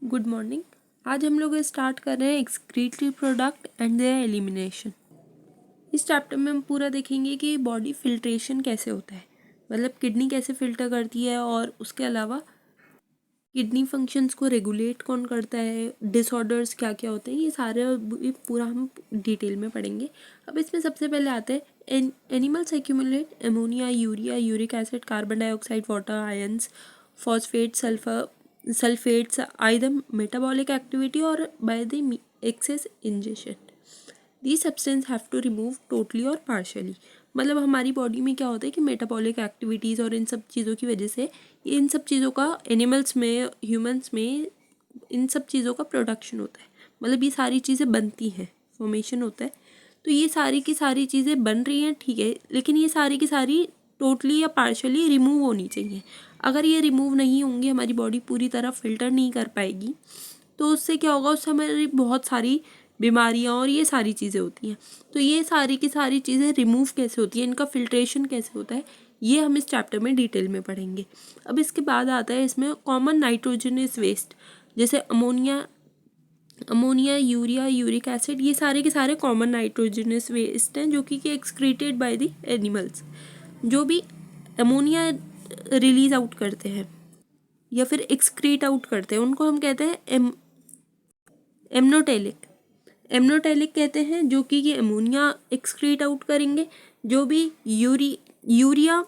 Good morning. आज हम लोग स्टार्ट कर रहे हैं excretory product and there elimination. इस चैप्टर में हम पूरा देखेंगे कि बॉडी फिल्ट्रेशन कैसे होता है, मतलब किडनी कैसे फिल्टर करती है और उसके अलावा किडनी फंक्शंस को रेगुलेट कौन करता है, डिसऑर्डर्स क्या क्या होते हैं, ये पूरा हम डिटेल में पढ़ेंगे। अब इसमें सबसे पहले आते हैं animals accumulate ammonia, urea, uric acid, carbon dioxide, water, ions, phosphate, sulphates either metabolic activity or by the excess ingestion. These substances have to remove totally or partially. मतलब हमारी बॉडी में क्या होता है कि मेटाबॉलिक एक्टिविटीज़ और इन सब चीज़ों की वजह से इन सब चीज़ों का एनिमल्स में, ह्यूमंस में इन सब चीज़ों का प्रोडक्शन होता है। मतलब ये सारी चीज़ें बनती हैं, फॉर्मेशन होता है। तो ये सारी की सारी चीज़ें बन रही हैं, ठीक है, लेकिन ये सारी की सारी टोटली या पार्शली रिमूव होनी चाहिए। अगर ये रिमूव नहीं होंगी, हमारी बॉडी पूरी तरह फिल्टर नहीं कर पाएगी, तो उससे क्या होगा, उससे हमारी बहुत सारी बीमारियां और ये सारी चीज़ें होती हैं। तो ये सारी की सारी चीज़ें रिमूव कैसे होती हैं, इनका फिल्ट्रेशन कैसे होता है, ये हम इस चैप्टर में डिटेल में पढ़ेंगे। अब इसके बाद आता है इसमें कॉमन नाइट्रोजनस वेस्ट, जैसे अमोनिया, यूरिया, यूरिक एसिड, ये सारे के सारे कॉमन नाइट्रोजनस वेस्ट हैं जो कि एक्सक्रीटेड बाय द एनिमल्स। जो भी अमोनिया रिलीज आउट करते हैं या फिर एक्सक्रीट आउट करते हैं, उनको हम कहते हैं एमनोटेलिक कहते हैं, जो कि ये अमोनिया एक्सक्रीट आउट करेंगे। जो भी यूरिया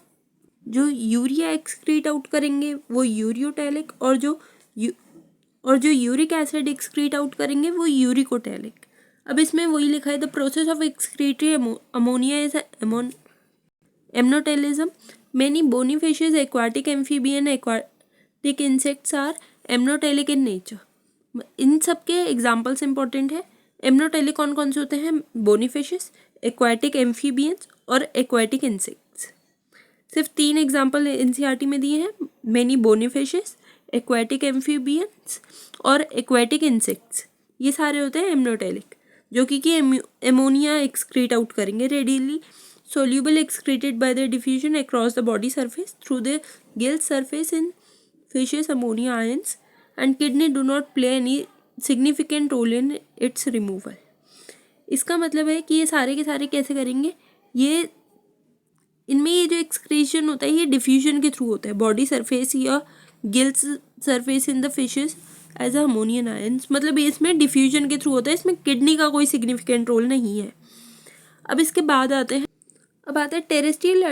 एक्सक्रीट आउट करेंगे वो यूरियोटेलिक, और जो यूरिक एसिड एक्सक्रीट आउट करेंगे वो यूरिकोटेलिक। अब इसमें वही लिखा है, the process of excretory ammonia is ammonotelism. Many bony fishes, aquatic amphibian, aquatic insects are amnotelic in nature. इन सब के एग्जाम्पल्स इंपॉर्टेंट है। एमनोटेलिक कौन कौन से होते हैं? बोनी फिशेस, एक्वाटिक एम्फीबियंस और एक्वाटिक इंसेक्ट्स। सिर्फ 3 एग्जाम्पल एनसीईआरटी में दिए हैं, many bony fishes, aquatic amphibians और एक्वाटिक इंसेक्ट्स। ये सारे होते हैं एमनोटेलिक, जो कि एमोनिया एक्सक्रीट आउट करेंगे readily soluble excreted by the diffusion across the body surface through the gill surface in fishes. Ammonia ions and kidney do not play any significant role in its removal. इसका मतलब है कि ये सारे के सारे कैसे करेंगे, ये इनमें ये जो एक्सक्रीशन होता है ये डिफ्यूजन के थ्रू होता है बॉडी सरफेस या gills surface in the fishes as ammonium ions. मतलब इसमें डिफ्यूजन के थ्रू होता है, इसमें किडनी का कोई सिग्निफिकेंट रोल नहीं है। अब इसके बाद आते हैं terrestrial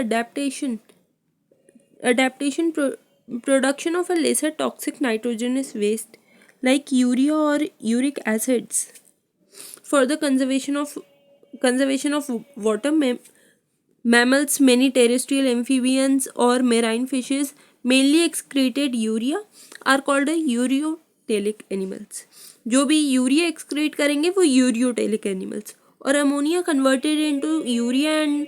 adaptation production of a lesser toxic nitrogenous waste like urea or uric acids for the conservation of water. Mammals, many terrestrial amphibians or marine fishes mainly excreted urea are called uriotelic animals. जो भी urea excrete करेंगे वो ureotelic animals. और ammonia converted into urea and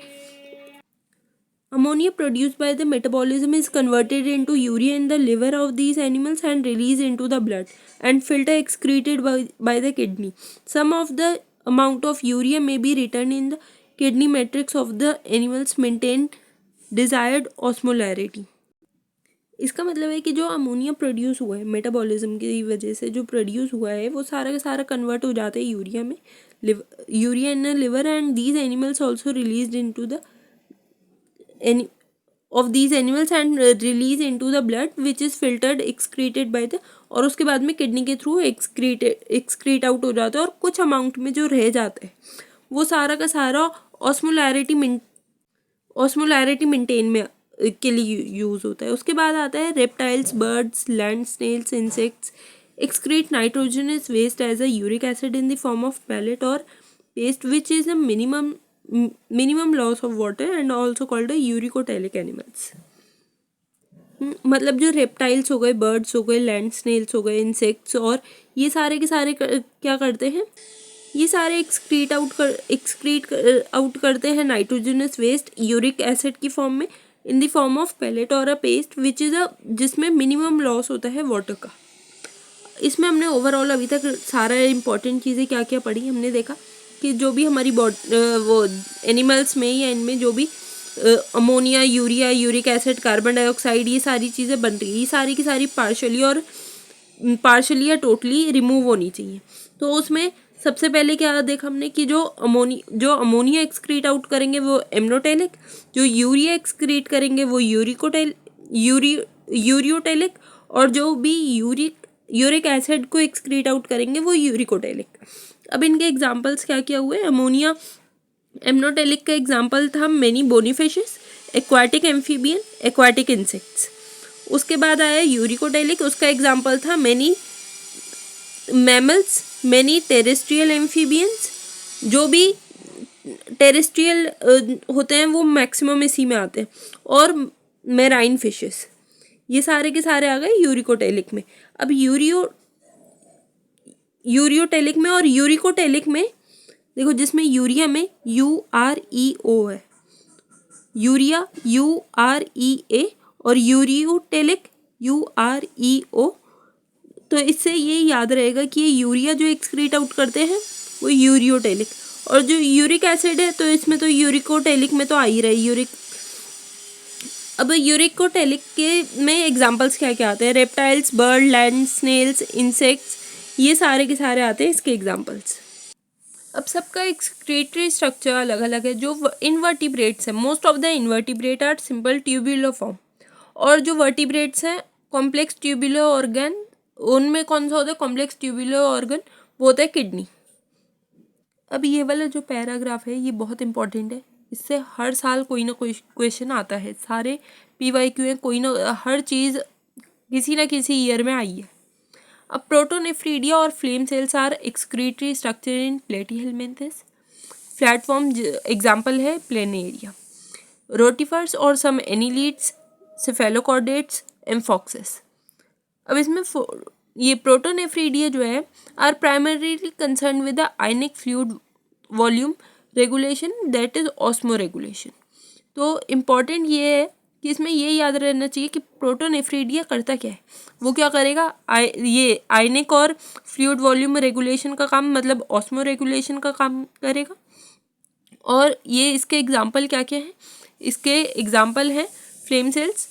ammonia produced by the metabolism is converted into urea in the liver of these animals and released into the blood and filter excreted by the kidney. Some of the amount of urea may be returned in the kidney matrix of the animals maintain desired osmolarity. इसका मतलब है कि जो ammonia produce हुआ है metabolism की वजह से, जो प्रोड्यूस हुआ है वो सारा का सारा कन्वर्ट हो जाता है यूरिया में, urea in liver, and these animals also released into the of these animals and release into the blood which is filtered excreted by the, और उसके बाद में किडनी के थ्रू एक्सक्रीट आउट हो जाता है, और कुछ अमाउंट में जो रह जाता है वो सारा का सारा ऑस्मोलैरिटी मेंटेन में के लिए यूज होता है। उसके बाद आता है reptiles, birds, land snails, insects excrete nitrogenous waste as a uric acid in the form of pellet or paste which is a minimum loss of water and also called a uricotelic animals. मतलब जो reptiles हो गए, birds हो गए, land snails हो गए, insects, और ये सारे के सारे क्या करते हैं, ये सारे एक्सक्रीट आउट करते हैं नाइट्रोजनस वेस्ट यूरिक एसिड की फॉर्म में in the form of pellet और अ पेस्ट विच इज़ जिसमें मिनिमम लॉस होता है वाटर का। इसमें हमने ओवरऑल अभी तक सारा इंपॉर्टेंट चीज़ें क्या क्या पढ़ी, हमने देखा कि जो भी हमारी वो एनिमल्स में या इनमें जो भी ammonia, urea, uric acid, carbon dioxide, ये सारी चीज़ें बन रही है, ये सारी की सारी पार्शली और पार्शली या टोटली रिमूव होनी चाहिए। तो उसमें सबसे पहले क्या देखा हमने कि जो अमोनिया एक्सक्रीट आउट करेंगे वो एमनोटेलिक, जो यूरिया एक्सक्रीट करेंगे वो यूरियोटेलिक, और जो भी यूरिक एसिड को एक्सक्रीट आउट करेंगे वो यूरिकोटेलिक। अब इनके एग्जांपल्स क्या क्या हुए? अमोनिया एमनोटेलिक का एग्जांपल था many bony fishes, aquatic amphibian, aquatic insects. उसके बाद आया यूरिकोटेलिक, उसका एग्जांपल था many mammals, many terrestrial amphibians, जो भी टेरेस्ट्रियल होते हैं वो मैक्सिमम इसी में आते हैं, और मेराइन फिशेस। ये सारे के सारे आ गए यूरिकोटेलिक में। अब यूरियोटेलिक में और यूरिकोटेलिक में देखो, जिसमें यूरिया में UREO है, यूरिया UREA, और यूरियोटेलिक UREO। तो इससे ये याद रहेगा कि ये यूरिया जो एक्सक्रीट आउट करते हैं वो यूरियोटेलिक, और जो यूरिक एसिड है तो इसमें तो यूरिकोटेलिक में तो आ ही रही यूरिक। अब यूरिकोटेलिक के में एग्जांपल्स क्या क्या आते हैं? Reptiles, bird, land snails, insects, ये सारे के सारे आते हैं इसके एग्जांपल्स। अब सबका एक्सक्रीटरी स्ट्रक्चर अलग अलग है। जो इनवर्टिब्रेट्स हैं, most of the invertebrate are simple tubular form, और जो वर्टिब्रेट्स हैं कॉम्प्लेक्स ट्यूबुलर ऑर्गन, उनमें कौन सा होता है? कॉम्प्लेक्स ट्यूबुलर ऑर्गन, वो होता है किडनी। अब ये वाला जो पैराग्राफ है ये बहुत इंपॉर्टेंट है, इससे हर साल कोई ना कोई क्वेश्चन आता है। सारे PYQ हैं, कोई ना हर चीज़ किसी ना किसी ईयर में आई है। अब प्रोटोनेफ्रीडिया और flame cells are excretory structure in platyhelminthes. Platform example है प्लेनेरिया, रोटिफर्स और सम एनिलीड्स, सेफेलोकॉर्डेट्स, एम्फॉक्सेस। अब इसमें ये प्रोटोनेफ्रीडिया जो है are primarily concern with the ionic fluid volume regulation, that is osmoregulation. तो इम्पॉर्टेंट ये है कि इसमें ये याद रहना चाहिए कि प्रोटोनेफ्रीडिया करता क्या है। वो क्या करेगा? ये आयनिक और फ्लूइड वॉल्यूम रेगुलेशन का काम, मतलब ऑस्मो रेगुलेशन का काम करेगा। और ये इसके एग्जाम्पल क्या क्या हैं? इसके एग्जाम्पल हैं फ्लेम सेल्स।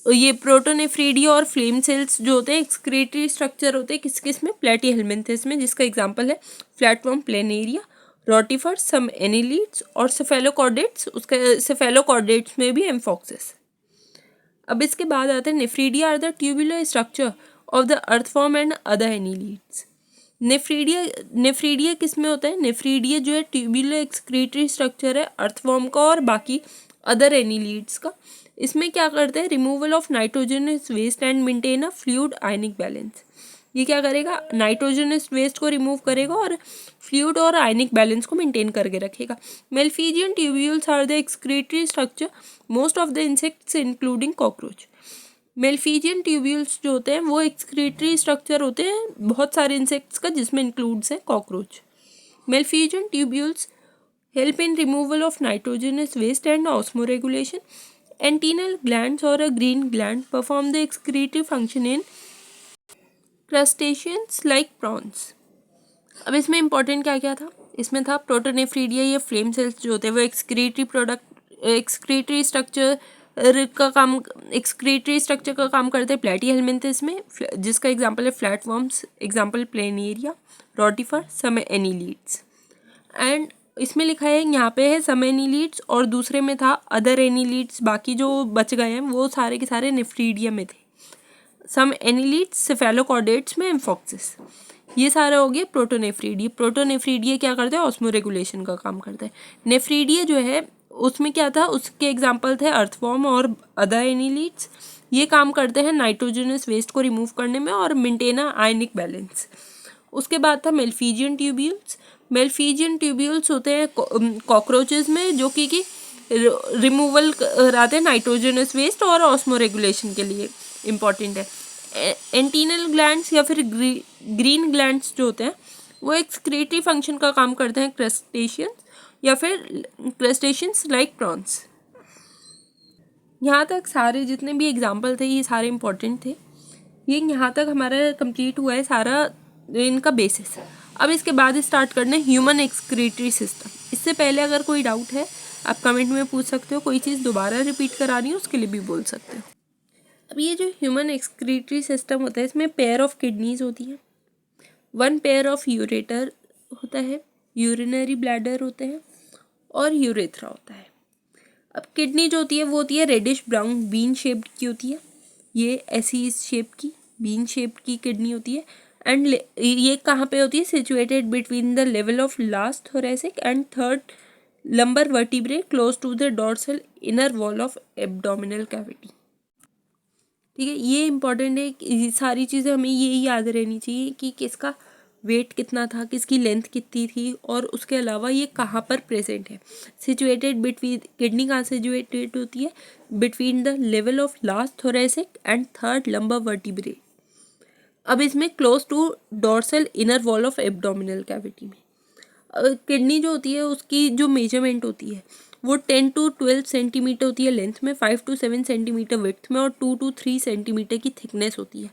ये प्रोटोनेफ्रीडिया और फ्लेम सेल्स जो होते हैं एक्सक्रीटरी स्ट्रक्चर होते हैं किस किस में? प्लेटीहेलमिन्थेस में, जिसका एग्जाम्पल है प्लेटफॉर्म प्लेनेरिया, रोटिफर्स, सम एनिलीड्स और सेफेलोकॉर्डेट्स। उसका सेफेलोकॉर्डेट्स में भी एम्फॉक्सेस। अब इसके बाद आते हैं nephridia are the tubular structure of the earthworm and other annelids. Nephridia किस में होता है? नेफ्रीडिया जो है ट्यूबुलर एक्सक्रीटरी स्ट्रक्चर है अर्थवॉर्म का और बाकी अदर एनिलीड्स का। इसमें क्या करते हैं? Removal of nitrogenous waste and maintain a fluid ionic balance. ये क्या करेगा? नाइट्रोजनस वेस्ट को रिमूव करेगा और फ्लूइड और आयनिक बैलेंस को मेंटेन करके रखेगा। Malpighian tubules are the excretory structure most of the insects including cockroach. Malpighian tubules जो होते हैं वो एक्सक्रीटरी स्ट्रक्चर होते हैं बहुत सारे इंसेक्ट्स का, जिसमें इंक्लूड्स है cockroach. Malpighian tubules help in removal of nitrogenous waste and osmoregulation. Antennal glands or a green gland perform the excretory function in crustaceans like prawns. अब इसमें इंपॉर्टेंट क्या क्या था? इसमें था प्रोटोनेफ्रीडिया या फ्लेम सेल्स जो होते हैं वो एक्सक्रीटरी स्ट्रक्चर का काम करते हैं प्लेटीहेलमिन्थेस में, जिसका एग्जांपल है flatworms, example planaria, rotifer, some annelids. And इसमें लिखा है यहाँ पे है सम एनिलीड्स, और दूसरे में था अदर एनिलीड्स। बाकी जो बच गए हैं वो सारे के सारे नेफ्रीडिया में थे। सम एनिलीड्स सेफेलोकॉर्डेट्स में एम्फॉक्सिस। ये सारा हो गया प्रोटोनेफ्रीडिया। प्रोटोनेफ्रीडिया क्या करता है? ऑस्मो रेगुलेशन का काम करता है। नेफ्रीडिया जो है उसमें क्या था? उसके एग्जाम्पल थे अर्थवॉर्म और अदर एनिलीड्स। ये काम करते हैं नाइट्रोजनस वेस्ट को रिमूव करने में और मेंटेन आयनिक बैलेंस। उसके बाद था मेलफिजियन ट्यूब्यूल्स। मेलफिजियन ट्यूब्यूल्स होते हैं कॉकरोचेस में, जो कि रिमूवल कराते हैं नाइट्रोजनस वेस्ट और ऑस्मो रेगुलेशन के लिए इम्पॉर्टेंट है। एंटीनल ग्लैंड्स या फिर ग्रीन ग्लैंड्स जो होते हैं वो एक्सक्रीटरी फंक्शन का काम करते हैं क्रस्टेशियंस या फिर क्रस्टेशियंस लाइक प्रॉन्स। यहाँ तक सारे जितने भी एग्जाम्पल थे ये सारे इम्पॉर्टेंट थे। ये यहाँ तक हमारा कंप्लीट हुआ है सारा इनका बेसिस। अब इसके बाद स्टार्ट करना है ह्यूमन एक्सक्रीटरी सिस्टम। इससे पहले अगर कोई डाउट है आप कमेंट में पूछ सकते हो, कोई चीज़ दोबारा रिपीट करानी हो उसके लिए भी बोल सकते हो। अब ये जो ह्यूमन एक्सक्रीटरी सिस्टम होता है इसमें पेयर ऑफ किडनीज होती हैं, वन पेयर ऑफ यूरेटर होता है, यूरिनरी ब्लैडर होते हैं और यूरेथ्रा होता है। अब किडनी जो होती है वो होती है रेडिश ब्राउन बीन शेप्ड की होती है, ये ऐसी इस शेप की बीन शेप की किडनी होती है। एंड ये कहाँ पे होती है? Situated between the level of last thoracic and third lumbar vertebrae close to the dorsal inner wall of abdominal cavity. ठीक है, ये इंपॉर्टेंट है, ये सारी चीज़ें हमें यही याद रहनी चाहिए कि किसका वेट कितना था, किसकी लेंथ कितनी थी, और उसके अलावा ये कहाँ पर प्रेजेंट है। सिचुएटेड बिटवीन, किडनी कहाँ सिचुएटेड होती है? Between the level of last thoracic and third lumbar vertebrae. अब इसमें close to dorsal inner wall of abdominal cavity में किडनी जो होती है उसकी जो मेजरमेंट होती है वो 10 to 12 सेंटीमीटर होती है लेंथ में, 5 to 7 सेंटीमीटर विड्थ में और 2 to 3 सेंटीमीटर की थिकनेस होती है,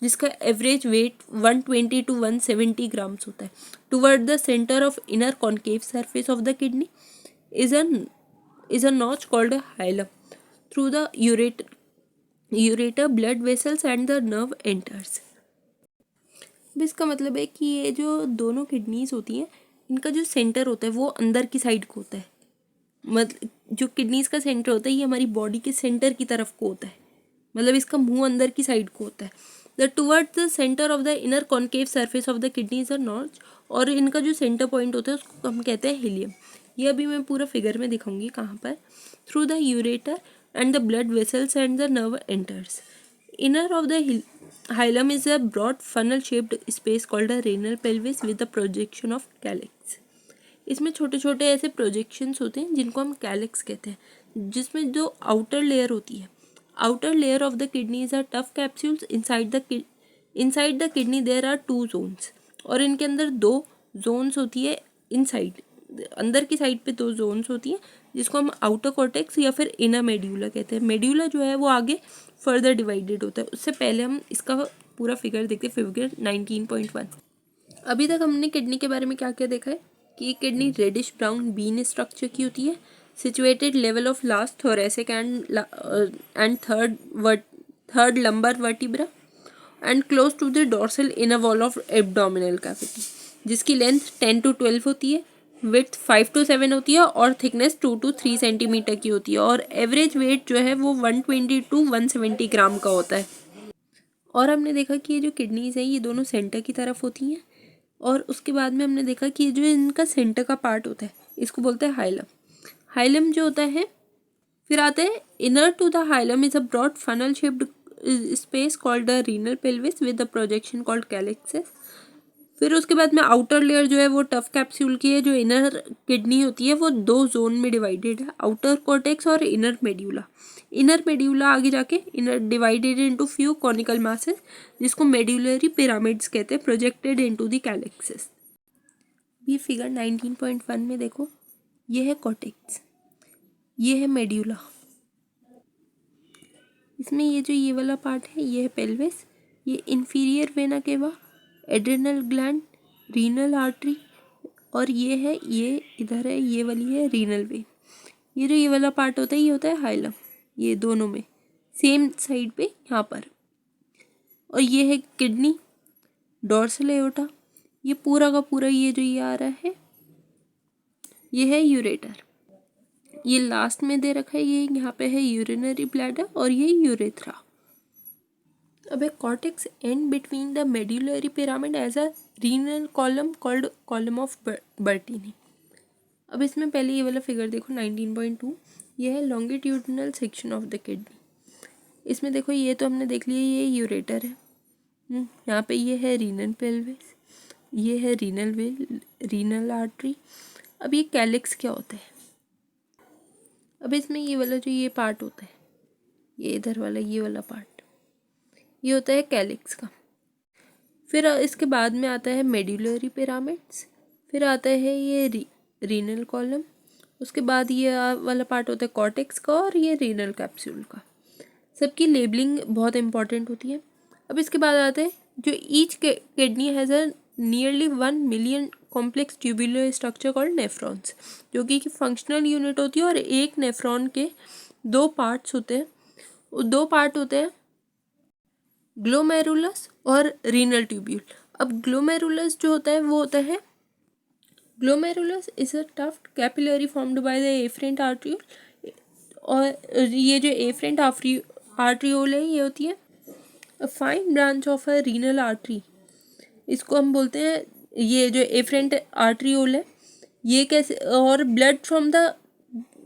जिसका एवरेज वेट 120 to 170 ग्राम्स होता है। Toward the centre of inner concave surface of the kidney is a notch called a hilum. Through the ureter blood vessels and the nerve enters. इसका मतलब है कि ये जो दोनों किडनीज होती हैं इनका जो सेंटर होता है वो अंदर की साइड को होता है। मतलब जो किडनीज का सेंटर होता है ये हमारी बॉडी के सेंटर की तरफ को होता है, मतलब इसका मुंह अंदर की साइड को होता है। The toward the centre of the inner concave surface of the kidney is a notch, और इनका जो सेंटर पॉइंट होता है उसको हम कहते हैं हिलियम। ये अभी मैं पूरा फिगर में दिखाऊंगी कहाँ पर। Through the ureter and the blood vessels and the nerve enters. Inner of the hilum is a broad funnel shaped space called a renal pelvis with the projection of calyx. इसमें छोटे छोटे ऐसे projections होते हैं जिनको हम calyx कहते हैं, जिसमें जो आउटर लेयर होती है, outer layer of the kidney is a tough capsules inside the kidney there are 2 zones, और इनके अंदर 2 जोन्स होती है इनसाइड, अंदर की साइड पे 2 जोन्स होती हैं जिसको हम आउटर कॉर्टेक्स या फिर इनर मेड्यूला कहते हैं। मेड्यूला जो है वो आगे फर्दर डिवाइडेड होता है। उससे पहले हम इसका पूरा फिगर देखते हैं, फिगर 19.1। अभी तक हमने किडनी के बारे में क्या क्या देखा है कि kidney reddish brown bean structure की होती है, situated level of last thoracic and third lumbar vertebra and close to the dorsal inner wall of abdominal cavity, जिसकी लेंथ 10 to 12 होती है, विड्थ 5 to 7 होती है और थिकनेस 2 to 3 सेंटीमीटर की होती है, और एवरेज वेट जो है वो 120 to 170 ग्राम का होता है। और हमने देखा कि ये जो किडनीज हैं ये दोनों सेंटर की तरफ होती हैं, और उसके बाद में हमने देखा कि जो इनका सेंटर का पार्ट होता है इसको बोलते हैं हाइलम। हाइलम जो होता है, फिर आते हैं inner to the hilum is a broad funnel shaped space called the renal pelvis with the projection called calyces. फिर उसके बाद में आउटर लेयर जो है वो टफ कैप्सूल की है। जो इनर किडनी होती है वो 2 जोन में डिवाइडेड है, आउटर कॉर्टेक्स और इनर मेड्यूला। इनर मेड्यूला आगे जाके inner divided into few conical masses जिसको मेड्यूलरी पिरामिड्स कहते हैं, प्रोजेक्टेड इनटू द कैलिक्सेस। ये फिगर 19.1 में देखो, ये है कॉर्टेक्स, ये है मेड्यूला। इसमें ये जो ये वाला पार्ट है ये है पेल्विस, ये inferior vena cava, adrenal gland, renal artery, और ये है, ये इधर है, ये वाली है रीनल वेन। ये जो ये वाला पार्ट होता है ये होता है हाइलम, ये दोनों में सेम साइड पे यहाँ पर। और ये है किडनी, डोर्सल एओर्टा, ये पूरा का पूरा ये जो ये आ रहा है ये है यूरेटर, ये लास्ट में दे रखा है, ये यहाँ पे है यूरिनरी ब्लैडर और ये यूरेथ्रा। अब cortex and between the medullary pyramid as a renal column called column of Bertini. अब इसमें पहले ये वाला फिगर देखो 19.2, ये है longitudinal section of the kidney. इसमें देखो ये तो हमने देख लिया ये यूरेटर है, यहाँ पे ये है रीनल पेल्विस, ये है रीनल वेन, रीनल आर्टरी। अब ये कैलिक्स क्या होता है? अब इसमें ये वाला जो ये पार्ट होता है, ये इधर वाला ये वाला पार्ट, ये होता है कैलिक्स का। फिर इसके बाद में आता है मेड्यूलरी पिरामिड्स, फिर आता है ये रीनल कॉलम, उसके बाद ये वाला पार्ट होता है कॉर्टेक्स का और ये रीनल कैप्सूल का। सबकी लेबलिंग बहुत इंपॉर्टेंट होती है। अब इसके बाद आते हैं जो each kidney has a nearly 1 million complex tubular structure called nephrons, जो कि फंक्शनल यूनिट होती है, और एक नेफ्रॉन के 2 पार्ट्स होते हैं। वो 2 पार्ट होते हैं, ग्लोमेरुलस और रीनल ट्यूब्यूल। अब ग्लोमेरुलस जो होता है वो होता है, glomerulus is a tuft capillary formed by the efferent arteriole. और ये जो एफरेंट आर्ट्रियोल है ये होती है a fine branch of a renal artery. इसको हम बोलते हैं, ये जो एफरेंट आर्ट्रियोल है ये कैसे, और ब्लड फ्रॉम द,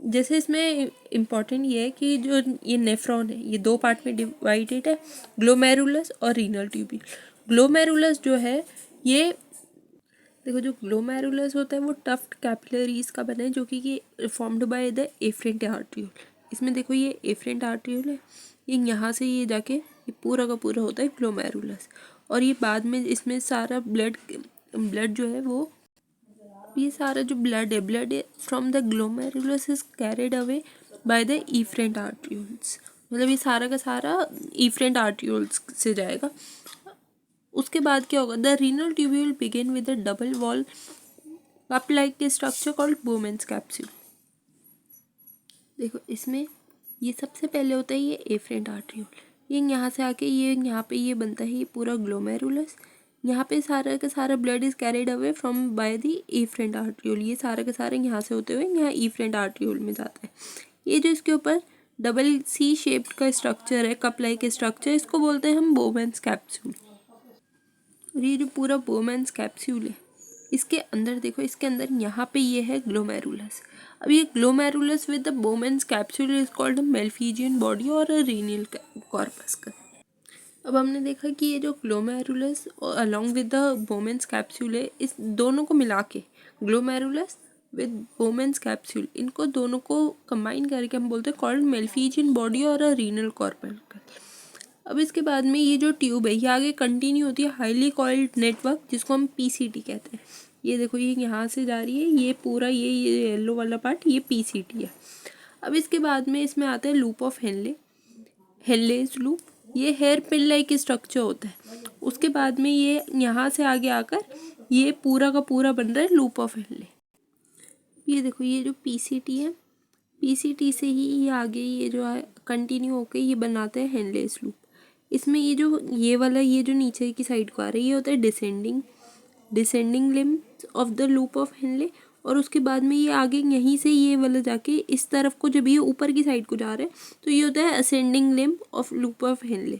जैसे इसमें इम्पॉर्टेंट ये है कि जो ये नेफ्रॉन है ये दो पार्ट में डिवाइडेड है, ग्लोमेरुलस और रीनल ट्यूब्यूल। ग्लोमेरुलस जो है ये देखो, जो ग्लोमेरुलस होता है वो टफ्ट कैपिलरीज का बना है जो कि ये formed by the efferent arteriole. इसमें देखो ये एफरेंट आर्ट्रियोल है, ये यहाँ से ये जाके ये पूरा का पूरा होता है ग्लोमेरुलस, और ये बाद में इसमें सारा ब्लड जो है वो, ये सारा जो ब्लड है from the glomerulus is carried away by the efferent arterioles. मतलब ये सारा का सारा इफरेंट आर्ट्रियोल्स से जाएगा। उसके बाद क्या होगा, the renal tubule begin with a double wall cup like structure called बोमेंस capsule. देखो इसमें ये सबसे पहले होता है ये एफरेंट आर्ट्रियोल, ये यहाँ से आके ये यहाँ पे ये बनता है ये पूरा ग्लोमेरुलस। यहाँ पे सारा का सारा blood is carried away from by the efferent arteriole, ये सारा का सारा यहाँ से होते हुए यहाँ एफरेंट आर्ट्रियोल में जाता है। ये जो इसके ऊपर डबल सी शेप्ड का स्ट्रक्चर है, कप लाइक स्ट्रक्चर, इसको बोलते हैं हम बोमेंस कैप्सूल। और ये जो पूरा बोमेंस कैप्सूल है इसके अंदर देखो, इसके अंदर यहाँ पे ये है ग्लोमेरुलस। अब ये glomerulus with the Bowman's capsule is called Malpighian body और रीनल कॉर्पस का। अब हमने देखा कि ये जो glomerulus along with the Bowman's capsule है, इस दोनों को मिला के ग्लोमेरुलस विद बोमेंस कैप्सूल, इनको दोनों को कंबाइन करके हम बोलते हैं कॉल्ड मेल्फिजियन बॉडी और रीनल कॉर्पस। अब इसके बाद में ये जो ट्यूब है ये आगे कंटिन्यू होती है हाईली कॉइल्ड नेटवर्क, जिसको हम पीसीटी कहते हैं। ये देखो ये यहाँ से जा रही है, ये पूरा ये येलो वाला पार्ट ये पीसीटी है। अब इसके बाद में इसमें आता है लूप ऑफ हेनलेज लूप, ये हेयर पिन लाइक स्ट्रक्चर होता है। उसके बाद में ये यहाँ से आगे आकर ये पूरा का पूरा बन रहा है लूप ऑफ हेनले। ये देखो ये जो पीसीटी है, पीसीटी से ही ये आगे ये जो कंटिन्यू होकर ये बनाते हैं हेनलेज लूप। इसमें ये जो ये वाला ये जो नीचे की साइड को आ रहा है ये होता है descending limb of the loop of Henley, और उसके बाद में ये आगे यहीं से ये वाला जाके इस तरफ को जब ये ऊपर की साइड को जा रहा है तो ये होता है ascending limb of loop of Henley.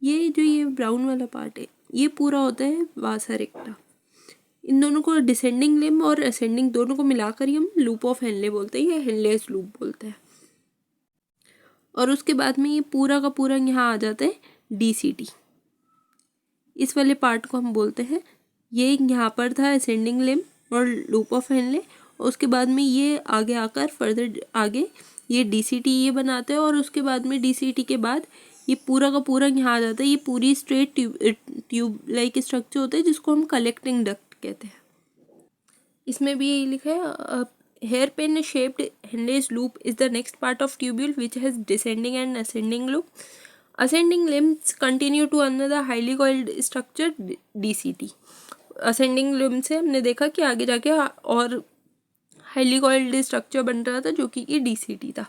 ये जो ये ब्राउन वाला पार्ट है ये पूरा होता है वासा रेक्टा। इन दोनों को डिसेंडिंग लिम्ब और असेंडिंग दोनों को मिलाकर ही हम लूप ऑफ हेनले बोलते हैं या हेनलेस लूप बोलते हैं। और उसके बाद में ये पूरा का पूरा यहाँ आ जाता है डीसीटी, इस वाले पार्ट को हम बोलते हैं, ये यहाँ पर था असेंडिंग लिम्ब और लूप ऑफ हेनले, और उसके बाद में ये आगे आकर फर्दर आगे ये डीसीटी ये बनाते हैं, और उसके बाद में डीसीटी के बाद ये पूरा का पूरा यहाँ आ जाता है, ये पूरी स्ट्रेट ट्यूब लाइक स्ट्रक्चर होता है जिसको हम कलेक्टिंग डक्ट कहते हैं। इसमें भी यही लिखा है, hairpin shaped Henle's loop is the next part of tubule which has descending and ascending loop. Ascending limbs continue to another highly coiled structure DCT. Ascending limb से हमने देखा कि आगे जाके और हाईली कॉइल्ड स्ट्रक्चर बन रहा था जो कि ये DCT था।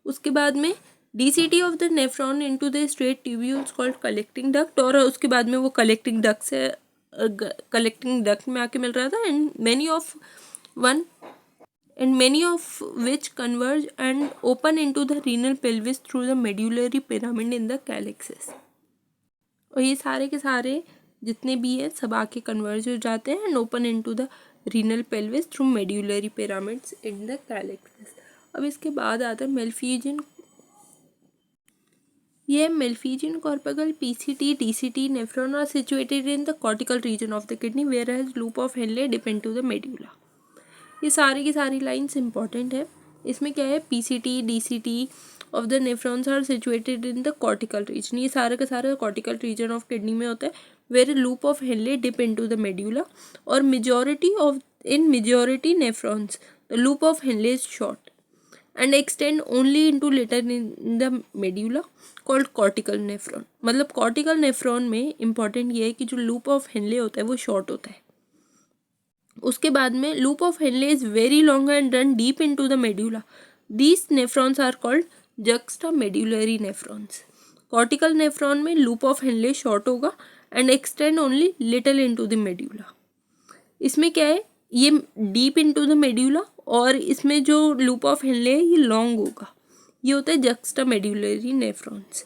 उसके बाद में DCT of the nephron into the straight tubules called collecting duct, और उसके बाद में वो collecting duct से collecting duct में आके मिल रहा था, and many of which converge and open into the renal pelvis through the medullary pyramid in the calyxes। और ये सारे के सारे जितने भी हैं सब आके कन्वर्ज हो जाते हैं and open into the renal pelvis through medullary pyramids in the calyces. अब इसके बाद आता है मेल्फिजियन। ये Malpighian corpuscle PCT DCT nephron are situated in the cortical region of the kidney whereas loop of Henle depend to the medulla. ये सारी की सारी लाइन्स इंपॉर्टेंट है। इसमें क्या है, PCT DCT of the nephrons are situated in the cortical region, ये सारा का सारा कॉर्टिकल रीजन ऑफ किडनी में होता है where loop of Henle dip into the medulla, और majority nephrons the loop of Henle is short and extend only into little in the medulla called cortical nephron. मतलब cortical nephron में important ये है कि जो लूप ऑफ हेनले होता है वो शॉर्ट होता है। उसके बाद में loop of Henle is very long and run deep into the medulla, these nephrons are called juxtamedullary nephrons. Cortical nephron में लूप ऑफ हेनले शॉर्ट होगा and extend only little into the medulla. इसमें क्या है, ये deep into the medulla और इसमें जो loop of Henley है ये लॉन्ग होगा। ये होता है जक्स्टा मेड्यूलरी नेफ्रॉन्स।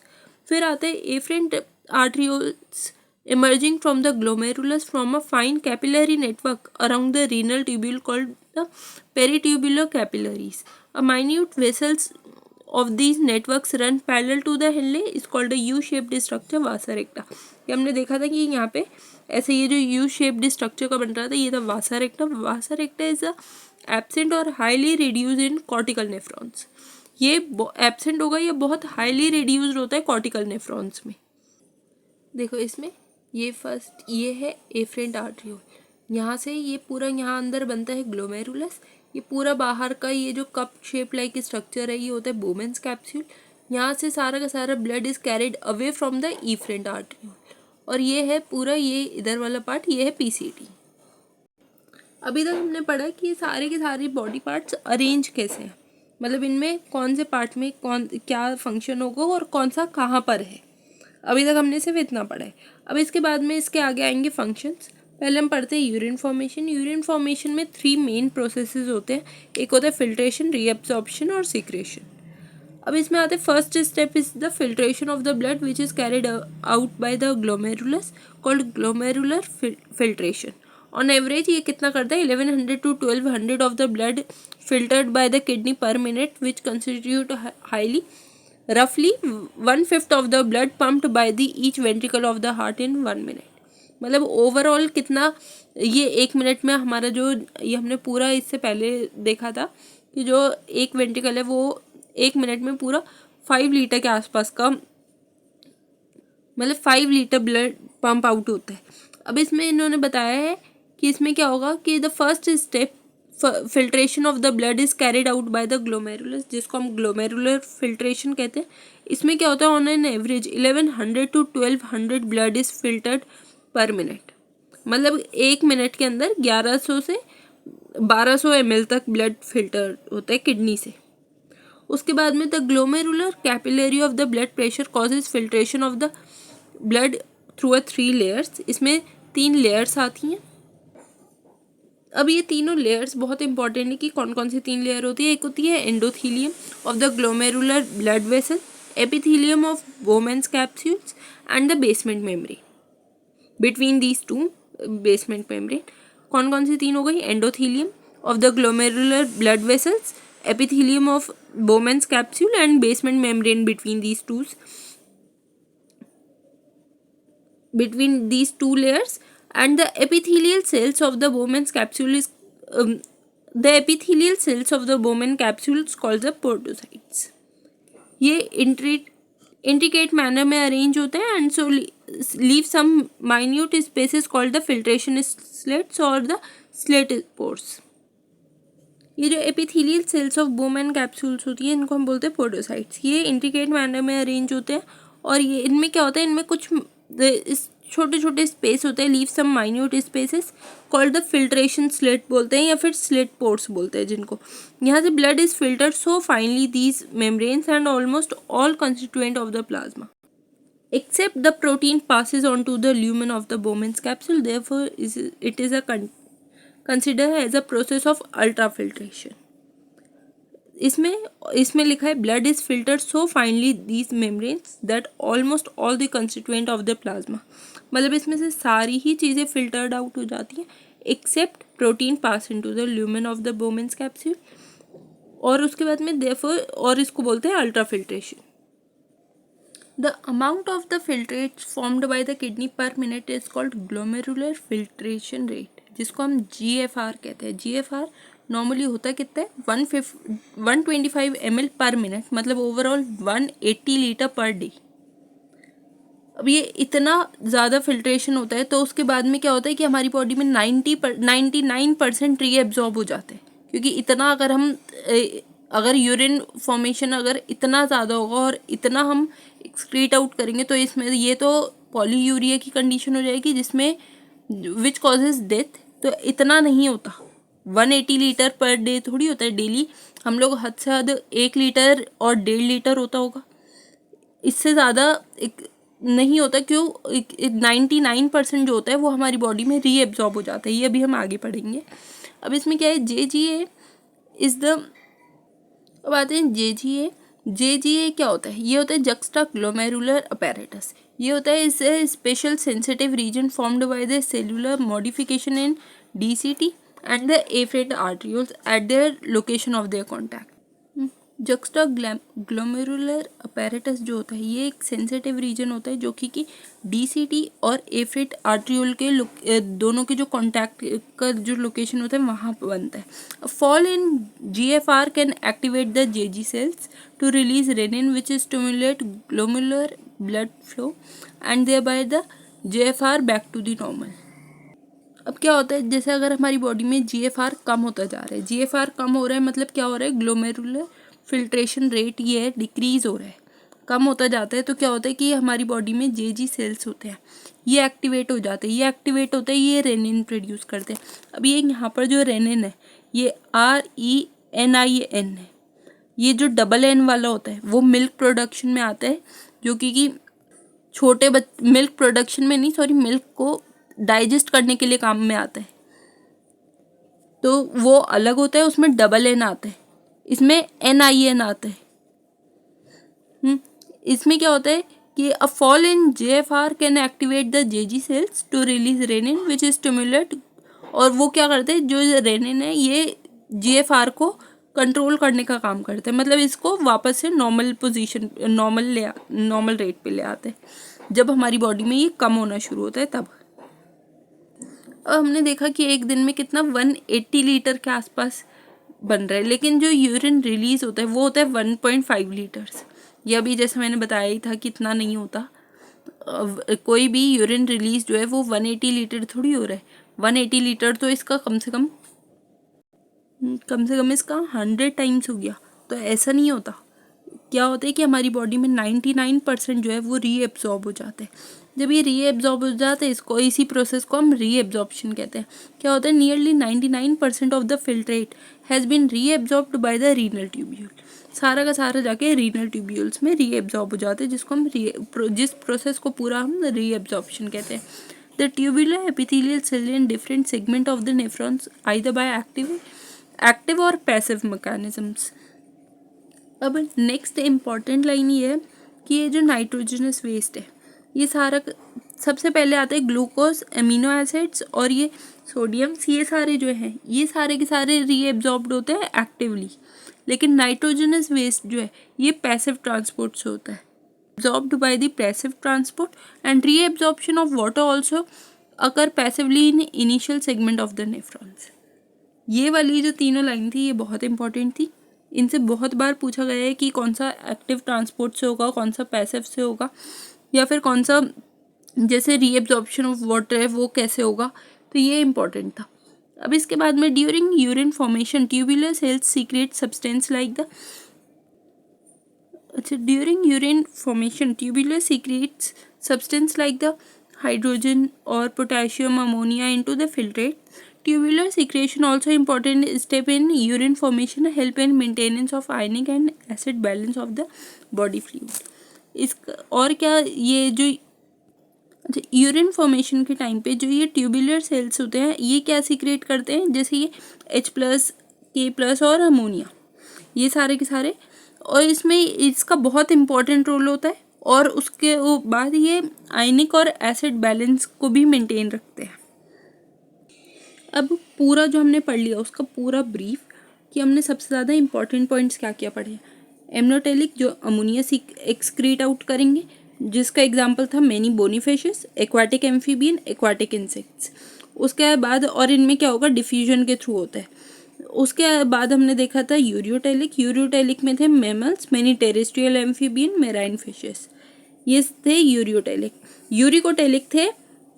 फिर आते हैं efferent arterioles emerging from the glomerulus from a fine capillary network around the renal tubule called the peritubular capillaries. A minute vessels of these networks run parallel to the henle is called a U-shaped structure vasa recta. ये हमने देखा था कि यहाँ पे ऐसे ये जो U-shaped structure का बन रहा था ये था vasa recta. Vasa recta is a absent और highly reduced in cortical nephrons. ये absent होगा, ये बहुत highly reduced होता है cortical nephrons में। देखो इसमें ये फर्स्ट ये है एफरेंट आर्टरियोल, यहाँ से ये पूरा यहाँ अंदर बनता है ग्लोमेरुलस। ये पूरा बाहर का ये जो कप शेप लाइक स्ट्रक्चर है ये होता है बोमेंस कैप्सूल। यहाँ से सारा का सारा blood is carried away from the efferent arteriole और ये है पूरा ये इधर वाला पार्ट, ये है पीसीटी। अभी तक हमने पढ़ा कि ये सारे के सारे बॉडी पार्ट्स अरेंज कैसे हैं, मतलब इनमें कौन से पार्ट में कौन क्या फंक्शन होगा और कौन सा कहाँ पर है। अभी तक हमने सिर्फ इतना पढ़ा है। अब इसके बाद में इसके आगे आएंगे फंक्शंस। पहले हम पढ़ते हैं यूरिन फॉर्मेशन। यूरिन फॉर्मेशन में 3 मेन प्रोसेसेस होते हैं, एक होता है फिल्ट्रेशन, रीएब्जॉर्प्शन और सीक्रेशन। अब इसमें आते हैं first step is the filtration of the blood which is carried out by the glomerulus called glomerular filtration. On average ये कितना करता है 1100 to 1200 of the blood filtered bye the kidney per minute which constitute highly roughly 1/5 of the blood pumped by the each ventricle of the heart in 1 minute। मतलब overall कितना ये 1 minute में हमारा जो ये हमने पूरा इससे पहले देखा था कि जो एक वेंट्रिकल है वो 1 मिनट में पूरा 5 लीटर के आसपास का मतलब 5 लीटर ब्लड पंप आउट होता है। अब इसमें इन्होंने बताया है कि इसमें क्या होगा कि the first step filtration of the blood is carried out by the glomerulus, जिसको हम ग्लोमेरुलर फिल्ट्रेशन कहते हैं। इसमें क्या होता है on an average 1100 to 1200 blood is filtered पर मिनट, मतलब 1 मिनट के अंदर 1100 से 1200 ml तक ब्लड फिल्टर होता है किडनी से। उसके बाद में the glomerular capillary of the blood pressure causes filtration of the blood through 3 layers. इसमें 3 लेयर्स आती हैं। अब ये तीनों लेयर्स बहुत इंपॉर्टेंट है कि कौन कौन सी 3 लेयर होती है। एक होती है endothelium of the glomerular blood vessel, epithelium of बोमेंस capsules and the basement membrane. Between these 2 basement membrane कौन कौन सी 3 हो गई, endothelium of the glomerular blood vessels, epithelium of बोमेंस capsule and basement membrane. Between these 2 layers and the epithelial cells of the Bowman's capsule is the epithelial cells of the Bowman capsule is called the podocytes. ये intricate manner में arrange होते हैं and so leave some minute spaces called the filtration slits or the slit pores. ये जो epithelial cells of Bowman capsules होती है इनको हम बोलते हैं podocytes। ये intricate manner में arrange होते हैं और ये इनमें क्या होता है, इनमें कुछ छोटे छोटे स्पेस होते हैं, leave some minute spaces called the filtration slit बोलते हैं या फिर स्लिट पोर्ट्स बोलते हैं जिनको। यहाँ से blood is filtered so finally these membranes and almost all constituent of the plasma except the protein passes on to the lumen of the Bowman's capsule, therefore it is considered as a process of ultrafiltration। इसमें लिखा है blood is filtered so finally these membranes that almost all the constituent of the plasma, मतलब इसमें से सारी ही चीज़ें filtered out हो जाती हैं except protein pass into the lumen of the Bowman's capsule. और उसके बाद में देयरफॉर और इसको बोलते हैं ultrafiltration. The amount of the filtrates formed by the kidney per minute is called glomerular filtration rate, जिसको हम GFR कहते हैं। GFR नॉर्मली होता है कितना है 125 ml पर मिनट, मतलब ओवरऑल 180 लीटर पर डे। अब ये इतना ज़्यादा फिल्ट्रेशन होता है तो उसके बाद में क्या होता है कि हमारी बॉडी में 99% रीएब्जॉर्ब हो जाते हैं, क्योंकि इतना अगर यूरिन फॉर्मेशन अगर इतना ज़्यादा होगा और इतना हम एक्सक्रीट आउट करेंगे तो इसमें ये तो पॉलीयूरिया की कंडीशन हो जाएगी जिसमें विच कॉजेज डेथ। तो इतना नहीं होता, 180 लीटर पर डे थोड़ी होता है डेली। हम लोग हद से हद 1 लीटर और 1.5 लीटर होता होगा। इससे ज़्यादा एक नहीं होता, क्यों 99% जो होता है वो हमारी बॉडी में रीएब्जॉर्ब हो जाता है। ये अभी हम आगे पढ़ेंगे। अब इसमें क्या है, JGA इज़ द, अब आते हैं JGA। JGA क्या होता है, ये होता है जक्स्टा ग्लोमेरुलर अपैरेटस। ये होता है इस special sensitive region formed by the cellular modification in DCT and the efferent arterioles at their location of their contact. Juxtaglomerular apparatus जो होता है ये एक सेंसिटिव रीजन होता है जो कि DCT और एफरेट आर्ट्रियोल के दोनों के जो कॉन्टैक्ट का जो लोकेशन होता है वहाँ पर बनता है। Fall in GFR can activate the JG cells to release renin which stimulate glomerular blood flow and thereby the GFR back to the normal. अब क्या होता है, जैसे अगर हमारी बॉडी में GFR कम होता जा रहा है, GFR कम हो रहा है मतलब क्या हो रहा है, ग्लोमेरुलर फिल्ट्रेशन रेट ये है डिक्रीज हो रहा है, कम होता जाता है। तो क्या होता है कि हमारी बॉडी में JG सेल्स होते हैं, ये एक्टिवेट हो जाते हैं। ये एक्टिवेट होते हैं, ये रेनिन प्रोड्यूस करते हैं। अब ये यहाँ पर जो रेनिन है ये RENIN है। ये जो डबल N वाला होता है वो मिल्क प्रोडक्शन में आता है, जो कि छोटे मिल्क प्रोडक्शन में नहीं, सॉरी, मिल्क को डाइजेस्ट करने के लिए काम में आता है। तो वो अलग होता है, उसमें डबल N आता है, इसमें NIN आता है। इसमें क्या होता है कि a fall in GFR can activate the JG cells to release renin which stimulate, और वो क्या करते हैं, जो रेनिन है ये GFR को कंट्रोल करने का काम करते हैं, मतलब इसको वापस से नॉर्मल पोजीशन, नॉर्मल रेट पे ले आते हैं जब हमारी बॉडी में ये कम होना शुरू होता है तब। अब हमने देखा कि एक दिन में कितना 180 लीटर के आसपास बन रहा है, लेकिन जो यूरिन रिलीज होता है वो होता है 1.5 लीटर्स। ये अभी जैसे मैंने बताया ही था कि इतना नहीं होता। कोई भी यूरिन रिलीज जो है वो 180 लीटर थोड़ी हो रहा है। 180 लीटर तो इसका कम से कम इसका 100 टाइम्स हो गया। तो ऐसा नहीं होता। क्या होता है कि हमारी बॉडी में 99% जो है वो रीएब्जॉर्ब हो जाते हैं। जब ये रीएब्जॉर्ब हो जाते हैं, इसी प्रोसेस को हम रीएब्जॉर्प्शन कहते हैं। क्या होता है, nearly 99% of the filtrate has been reabsorbed by the renal tubule. सारा का सारा जाके रीनल ट्यूब्यूल्स में रीएब्जॉर्ब हो जाते हैं, जिसको हम जिस प्रोसेस को पूरा हम रीएब्जॉर्प्शन कहते हैं। The tubular epithelial cell in different segment of the nephrons either by active और पैसिव मैकेनिज्म्स। अब नेक्स्ट इम्पॉर्टेंट लाइन ये है कि ये जो नाइट्रोजनस वेस्ट है ये सारा सबसे पहले आता है ग्लूकोज, एमिनो एसिड्स और ये सोडियम्स, ये सारे जो हैं ये सारे के सारे रीएब्जॉर्ब्ड होते हैं एक्टिवली। लेकिन नाइट्रोजनस वेस्ट जो है ये पैसिव ट्रांसपोर्ट से होता है, absorbed by the passive transport and reabsorption of water also occur passively in initial segment of the nephrons. ये वाली जो तीनों लाइन थी ये बहुत इंपॉर्टेंट थी। इनसे बहुत बार पूछा गया है कि कौन सा एक्टिव ट्रांसपोर्ट से होगा, कौन सा पैसिव से होगा, या फिर कौन सा जैसे रीएब्जॉर्प्शन ऑफ वाटर है वो कैसे होगा। तो ये इंपॉर्टेंट था। अब इसके बाद में during urine formation tubular cells secrete substance like the during urine formation tubular secretes substance like the hydrogen और potassium ammonia into the filtrate. Tubular secretion also important step in urine formation, help in maintenance of ionic and acid balance of the body fluid. इसका और क्या, ये जो urine formation के time पे जो ये ट्यूबुलर सेल्स होते हैं ये क्या सीक्रेट करते हैं, जैसे ये H+, K+ और अमोनिया, ये सारे के सारे, और इसमें इसका बहुत इम्पोर्टेंट रोल होता है। और उसके बाद ये आयनिक और एसिड बैलेंस को भी मेंटेन रखते हैं। अब पूरा जो हमने पढ़ लिया उसका पूरा ब्रीफ कि हमने सबसे ज़्यादा इंपॉर्टेंट पॉइंट्स क्या क्या पढ़े। एमनोटेलिक जो अमोनिया एक्सक्रीट आउट करेंगे, जिसका एग्जांपल था many बोनीफिशेस, aquatic amphibian, aquatic insects. उसके बाद और इनमें क्या होगा, डिफ्यूजन के थ्रू होता है। उसके बाद हमने देखा था यूरियोटेलिक में थे mammals, many terrestrial amphibian, marine fishes, ये थे यूरियोटेलिक। यूरिकोटेलिक थे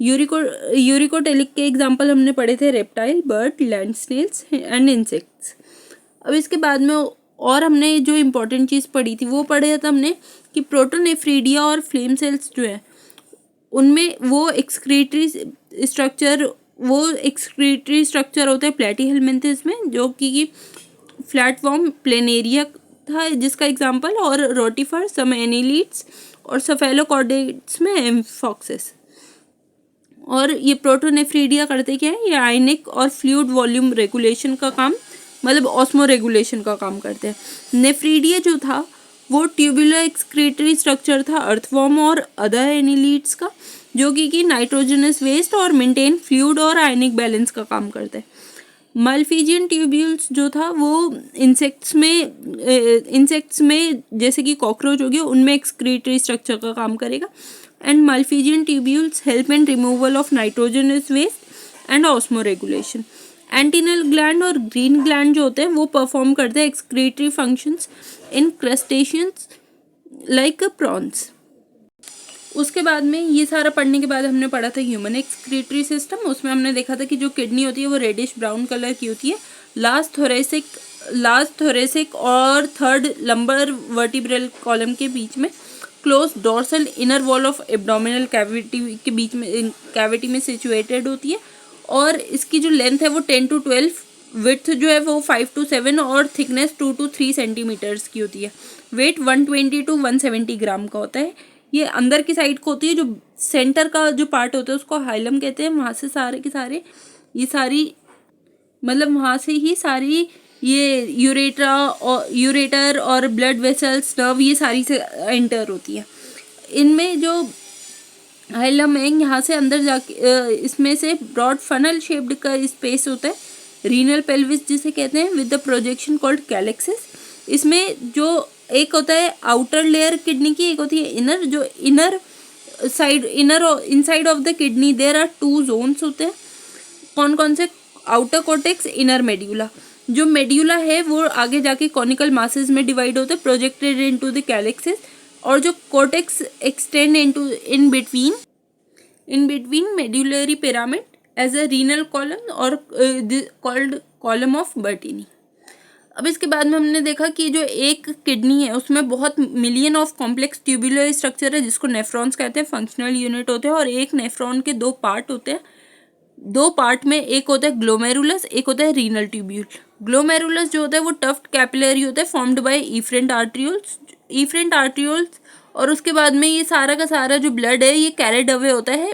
यूरिकोटेलिक के एग्जाम्पल हमने पढ़े थे reptile, bird, land snails and insects. अब इसके बाद में और हमने जो इम्पोर्टेंट चीज़ पढ़ी थी वो पढ़े था हमने कि प्रोटोनेफ्रीडिया और फ्लेम सेल्स जो है उनमें वो एक्सक्रीटरी स्ट्रक्चर होता है प्लेटीहेलमिन्थेस में, जो कि फ्लैटफॉर्म प्लेनेरिया था जिसका एग्जाम्पल, और रोटिफर, सम एनिलीड्स और सेफेलोकॉर्डेट्स में एम्फॉक्सिस। और ये प्रोटोनेफ्रीडिया करते क्या है, ये आयनिक और फ्लूइड वॉल्यूम रेगुलेशन का काम, मतलब ऑस्मो रेगुलेशन का काम करते हैं। नेफ्रीडिया जो था वो ट्यूबुलर एक्सक्रीटरी स्ट्रक्चर था अर्थवॉर्म और अदर एनिलीड्स का, जो कि नाइट्रोजनस वेस्ट और मेंटेन फ्लूइड और आयनिक बैलेंस का काम करते हैं। मल्फीजियन ट्यूब्यूल्स जो था वो इंसेक्ट्स में जैसे कि कॉकरोच हो गया, उनमें एक्सक्रीटरी स्ट्रक्चर का काम करेगा। And Malpighian tubules help in removal of nitrogenous waste and osmoregulation. Antennal gland और ग्रीन ग्लैंड जो होते हैं वो परफॉर्म करते हैं excretory functions in crustaceans like prawns. उसके बाद में ये सारा पढ़ने के बाद हमने पढ़ा था ह्यूमन एक्सक्रीटरी सिस्टम। उसमें हमने देखा था कि जो किडनी होती है वो रेडिश ब्राउन कलर की होती है। लास्ट थोरेसिक और थर्ड लंबर वर्टिब्रल कॉलम के बीच में close dorsal inner wall of abdominal cavity के बीच में कैविटी में सिचुएटेड होती है। और इसकी जो लेंथ है वो 10 to 12, विड्थ जो है वो 5 to 7 और थिकनेस 2 to 3 सेंटीमीटर्स की होती है। वेट 120 to 170 ग्राम का होता है। ये अंदर की साइड को होती है, जो सेंटर का जो पार्ट होता है उसको हाइलम कहते हैं। वहाँ से सारे के सारे ये सारी मतलब वहाँ से ही सारी ये यूरेटर और ब्लड वेसल्स, नर्व, ये सारी से एंटर होती है। इनमें जो हाइलम है यहाँ से अंदर जाके इसमें से ब्रॉड फनल शेप्ड का स्पेस होता है, रीनल पेल्विस जिसे कहते हैं, विद द प्रोजेक्शन कॉल्ड कैलेक्सिस। इसमें जो एक होता है आउटर लेयर किडनी की, एक होती है इनर। जो inner inside of the kidney there are 2 zones होते हैं। कौन कौन से? Outer cortex, inner medulla. जो मेड्यूला है वो आगे जाके कॉनिकल मासेस में डिवाइड होते हैं, प्रोजेक्टेड इनटू द कैलेक्सिस। और जो cortex extend into in between medullary pyramid as a renal column और कॉल्ड कॉलम ऑफ बर्टीनी। अब इसके बाद में हमने देखा कि जो एक किडनी है उसमें बहुत million of complex tubular structure है जिसको नेफ्रॉन्स कहते हैं, फंक्शनल यूनिट होते हैं। और एक नेफ्रॉन के 2 पार्ट होते हैं। 2 पार्ट में एक होता है ग्लोमेरुलस, एक होता है रीनल ट्यूब्यूल। ग्लोमेरुलस जो होता है वो टफ्ट कैपिलरी होता है, फॉर्म्ड बाय इफरेंट आर्ट्रियोल्स। और उसके बाद में ये सारा का सारा जो ब्लड है ये कैरिड अवे होता है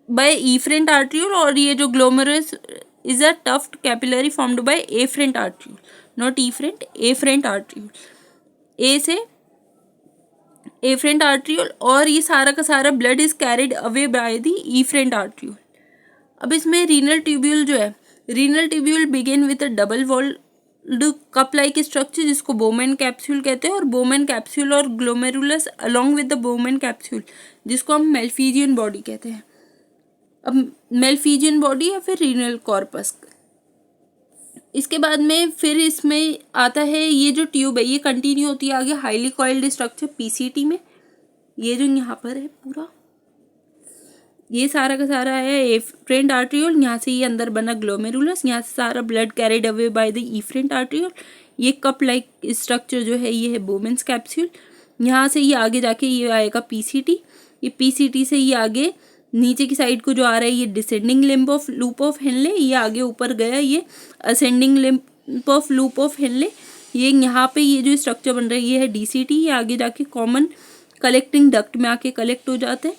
बाय इफरेंट आर्ट्रियोल। और ये जो glomerulus is a tuft capillary formed by afferent arteriole, not efferent, afferent arteriole, A से afferent arteriole। और ये सारा का सारा blood is carried away by the efferent arteriole। अब इसमें renal tubule जो है, renal tubule begin with a double walled cup like structure जिसको Bowman capsule कहते हैं। और Bowman capsule और glomerulus along with the Bowman capsule जिसको हम Malpighian body कहते हैं। अब मेल्फिजियन बॉडी या फिर रीनल कॉर्पस। इसके बाद में फिर इसमें आता है ये जो ट्यूब है ये कंटिन्यू होती है आगे हाईली कॉइल्ड स्ट्रक्चर पीसीटी में। ये जो यहाँ पर है पूरा ये सारा का सारा है एफरेंट आर्ट्रियोल। यहाँ से ये अंदर बना ग्लोमेरुलस, यहाँ से सारा blood carried away by the efferent arteriole. ये कप लाइक स्ट्रक्चर जो है ये है बोमेंस कैप्सूल। यहाँ से ये आगे जाके ये आएगा पीसीटी। ये पीसीटी से ये आगे नीचे की साइड को जो आ रहा है ये descending limb of loop of Henley. ये आगे ऊपर गया ये ascending limb of loop of Henley. ये यहाँ पे ये जो स्ट्रक्चर बन रहा है ये है डीसीटी। ये आगे जाके कॉमन कलेक्टिंग डक्ट में आके कलेक्ट हो जाते हैं।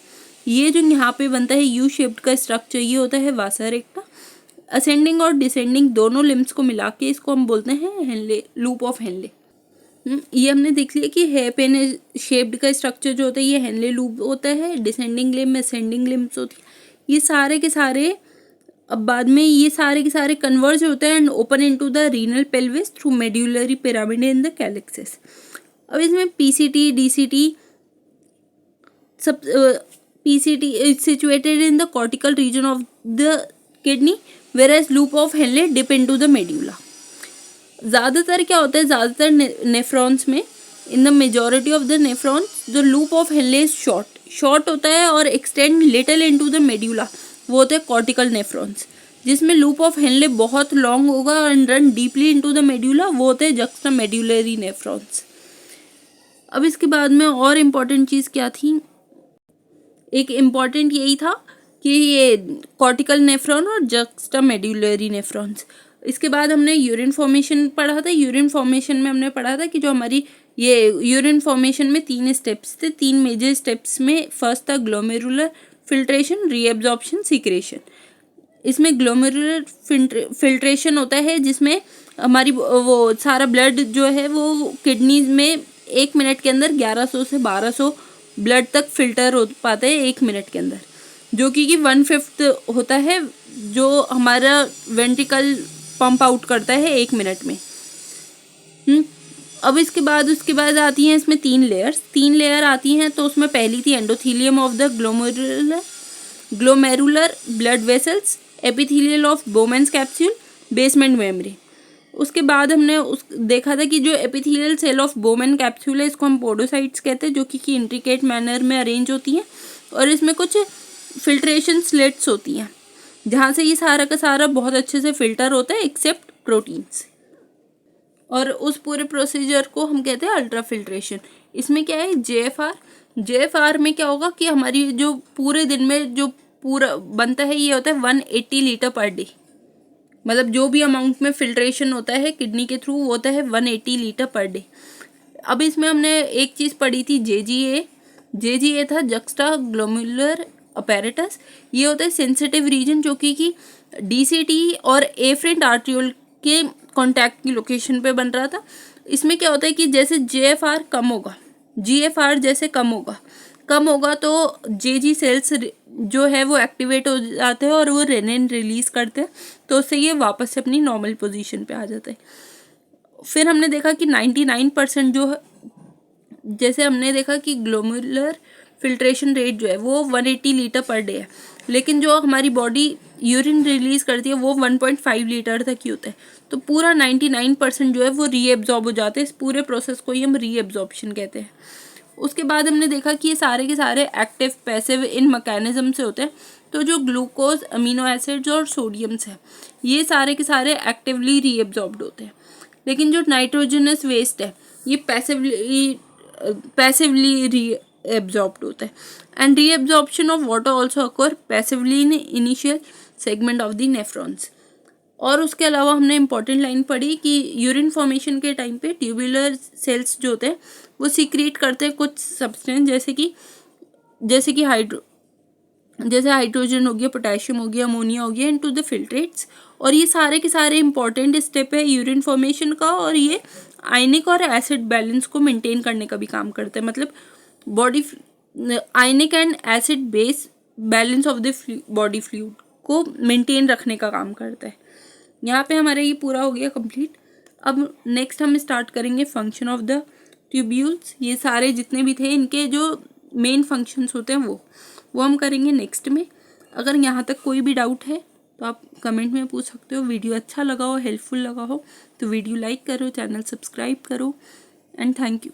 ये जो यहाँ पे बनता है यू शेप्ड का स्ट्रक्चर ये होता है वासा रेक्टा। असेंडिंग और डिसेंडिंग दोनों लिम्स को मिला के इसको हम बोलते हैं हेनले, लूप ऑफ हेनले। ये हमने देख लिया कि है पेन शेप्ड का स्ट्रक्चर जो होता है ये हेनले लूप होता है। डिसेंडिंग लिम्ब, असेंडिंग लिम्स होती है। ये सारे के सारे अब बाद में ये सारे के सारे कन्वर्ज होते हैं and open into the renal pelvis through medullary pyramid in the calyces. अब इसमें पीसीटी डीसीटी सब PCT is situated in the cortical region of the kidney whereas loop of Henle dip into the medulla. ज़्यादातर क्या होता है, ज़्यादातर nephrons में in the majority of the nephrons the loop of Henle is short होता है और extend little into the medulla. वो होते हैं कॉर्टिकल नेफ्रॉन्स। जिसमें लूप ऑफ हेनले बहुत लॉन्ग होगा and run deeply into the medulla, वो होते हैं जक्स्टा मेड्यूलरी नेफ्रॉन्स। अब इसके बाद में और इम्पॉर्टेंट चीज़ क्या थी, एक इम्पॉर्टेंट यही था कि ये कॉर्टिकल नेफ्रॉन और जक्स्टा मेड्यूलरी नेफ्रॉन्स। इसके बाद हमने यूरिन फॉर्मेशन पढ़ा था। यूरिन फॉर्मेशन में हमने पढ़ा था कि जो हमारी ये यूरिन फॉर्मेशन में 3 स्टेप्स थे, 3 मेजर स्टेप्स में फर्स्ट था ग्लोमेरुलर फिल्ट्रेशन, रीएब्जॉर्प्शन, सीक्रेशन। इसमें ग्लोमेरुलर फिल्ट्रेशन होता है जिसमें हमारी वो सारा ब्लड जो है वो किडनी में 1 मिनट के अंदर 1100 से 1200 ब्लड तक फिल्टर हो पाता है 1 मिनट के अंदर, जो कि 1/5 होता है जो हमारा वेंट्रिकल पंप आउट करता है 1 मिनट में। अब उसके बाद आती हैं इसमें 3 लेयर आती हैं। तो उसमें पहली थी endothelium of the glomerular blood vessels, epithelial of Bowman's capsule, basement membrane. उसके बाद हमने देखा था कि जो epithelial cell of Bowman capsule है इसको हम पोडोसाइट्स कहते हैं, जो कि इंट्रिकेट मैनर में अरेंज होती हैं और इसमें कुछ फिल्ट्रेशन स्लिट्स होती हैं जहाँ से ये सारा का सारा बहुत अच्छे से फिल्टर होता है एक्सेप्ट प्रोटीन्स। और उस पूरे प्रोसीजर को हम कहते हैं अल्ट्रा फिल्ट्रेशन। इसमें क्या है, जेएफआर में क्या होगा कि हमारी जो पूरे दिन में जो पूरा बनता है ये होता है 180 लीटर पर डे, मतलब जो भी अमाउंट में फिल्ट्रेशन होता है किडनी के थ्रू वो होता है 180 लीटर पर डे। अब इसमें हमने एक चीज़ पढ़ी थी जेजीए था जक्स्टा ग्लोमेरुलर अपैरेटस। ये होता है सेंसिटिव रीजन जो कि डीसीटी और एफरेंट आर्ट्रियोल के कॉन्टैक्ट की लोकेशन पे बन रहा था। इसमें क्या होता है कि जैसे जेएफआर कम होगा, जीएफआर जैसे कम होगा तो जेजी सेल्स जो है वो एक्टिवेट हो जाते हैं और वो रेनिन रिलीज करते हैं, तो उससे ये वापस से अपनी नॉर्मल पोजीशन पे आ जाता है। फिर हमने देखा कि 99% जो है, जैसे हमने देखा कि ग्लोमेरुलर फिल्ट्रेशन रेट जो है वो 180 लीटर पर डे है, लेकिन जो हमारी बॉडी यूरिन रिलीज करती है वो 1.5 लीटर तक ही होता है। तो पूरा 99% जो है वो रीएब्जॉर्ब हो जाते हैं। इस पूरे प्रोसेस को ही हम रीएब्जॉर्प्शन कहते हैं। उसके बाद हमने देखा कि ये सारे के सारे एक्टिव पैसिव इन मैकेनिज्म से होते हैं। तो जो ग्लूकोज, अमीनो एसिड्स और सोडियम्स है ये सारे के सारे एक्टिवली रीएब्जॉर्ब्ड होते हैं, लेकिन जो नाइट्रोजनस वेस्ट है ये पैसिवली रीएब्जॉर्ब्ड होता है। And reabsorption of water also occur passively in initial segment of the nephrons. और उसके अलावा हमने इंपॉर्टेंट लाइन पढ़ी कि यूरिन फॉर्मेशन के टाइम पे ट्यूबुलर सेल्स जो होते हैं वो सीक्रेट करते हैं कुछ सब्सटेंस जैसे हाइड्रोजन हो गया, पोटेशियम हो गया, अमोनिया हो गया इनटू द फिल्ट्रेट्स। और ये सारे के सारे इंपॉर्टेंट स्टेप है यूरिन फॉर्मेशन का, और ये आयनिक और एसिड बैलेंस को मेंटेन करने का भी काम करते हैं। मतलब body ionic and acid base balance of the body fluid को मेंटेन रखने का काम करता है। यहाँ पे हमारा ये पूरा हो गया कंप्लीट। अब नेक्स्ट हम स्टार्ट करेंगे फंक्शन ऑफ द ट्यूब्यूल्स। ये सारे जितने भी थे इनके जो मेन फंक्शंस होते हैं वो हम करेंगे नेक्स्ट में। अगर यहाँ तक कोई भी डाउट है तो आप कमेंट में पूछ सकते हो। वीडियो अच्छा लगा हो, हेल्पफुल लगा हो तो वीडियो लाइक करो, चैनल सब्सक्राइब करो एंड थैंक यू।